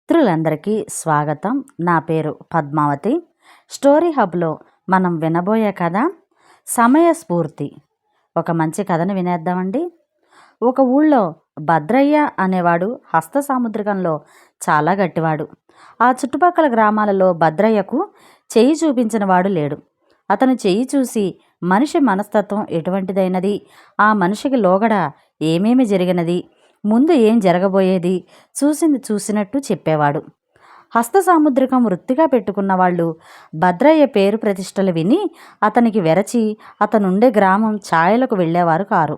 మిత్రులందరికీ స్వాగతం. నా పేరు పద్మావతి. స్టోరీ హబ్లో మనం వినబోయే కథ సమయస్ఫూర్తి. ఒక మంచి కథను వినేద్దామండి. ఒక ఊళ్ళో భద్రయ్య అనేవాడు హస్త సాముద్రికంలో చాలా గట్టివాడు. ఆ చుట్టుపక్కల గ్రామాలలో భద్రయ్యకు చెయ్యి చూపించిన వాడు లేడు. అతను చెయ్యి చూసి మనిషి మనస్తత్వం ఎటువంటిదైనది, ఆ మనిషికి లోగడ ఏమేమి జరిగినది, ముందు ఏం జరగబోయేది చూసింది చూసినట్టు చెప్పేవాడు. హస్త సాముద్రికం వృత్తిగా పెట్టుకున్న వాళ్ళు భద్రయ్య పేరు ప్రతిష్టలు విని అతనికి వెరచి అతనుండే గ్రామం ఛాయలకు వెళ్ళేవారు కారు.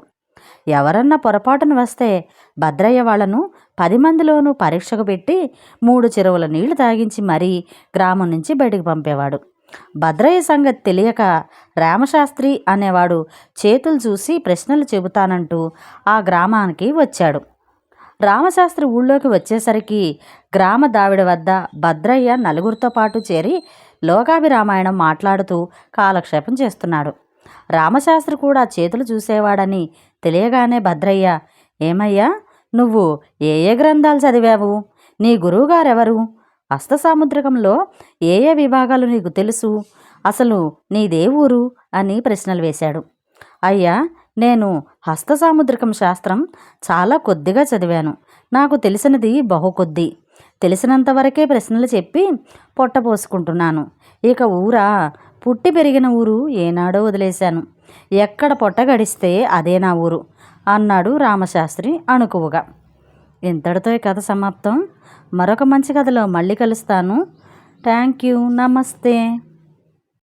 ఎవరన్నా పొరపాటును వస్తే భద్రయ్య వాళ్లను 10 మందిలోనూ పరీక్షకు పెట్టి 3 చెరువుల నీళ్లు తాగించి మరీ గ్రామం నుంచి బయటికి పంపేవాడు. భద్రయ్య సంగతి తెలియక రామశాస్త్రి అనేవాడు చేతులు చూసి ప్రశ్నలు చెబుతానంటూ ఆ గ్రామానికి వచ్చాడు. రామశాస్త్రి ఊళ్ళోకి వచ్చేసరికి గ్రామ దావిడ వద్ద భద్రయ్య నలుగురితో పాటు చేరి లోకాభిరామాయణం మాట్లాడుతూ కాలక్షేపం చేస్తున్నాడు. రామశాస్త్రి కూడా చేతులు చూసేవాడని తెలియగానే భద్రయ్య, ఏమయ్యా, నువ్వు ఏ ఏ గ్రంథాలు చదివావు? నీ గురువుగారెవరు? హస్త సాముద్రికంలో ఏ ఏ విభాగాలు నీకు తెలుసు? అసలు నీదే ఊరు అని ప్రశ్నలు వేశాడు. అయ్యా, నేను హస్త సాముద్రికం శాస్త్రం చాలా కొద్దిగా చదివాను. నాకు తెలిసినది బహు కొద్ది. తెలిసినంతవరకే ప్రశ్నలు చెప్పి పొట్టపోసుకుంటున్నాను. ఇక ఊరా, పుట్టి పెరిగిన ఊరు ఏనాడో వదిలేశాను. ఎక్కడ పొట్ట గడిస్తే అదే నా ఊరు అన్నాడు రామశాస్త్రి అణుకువగా. ఇంతటితో ఈ కథ సమాప్తం. మరొక మంచి కథలో మళ్ళీ కలుస్తాను. Thank you. నమస్తే.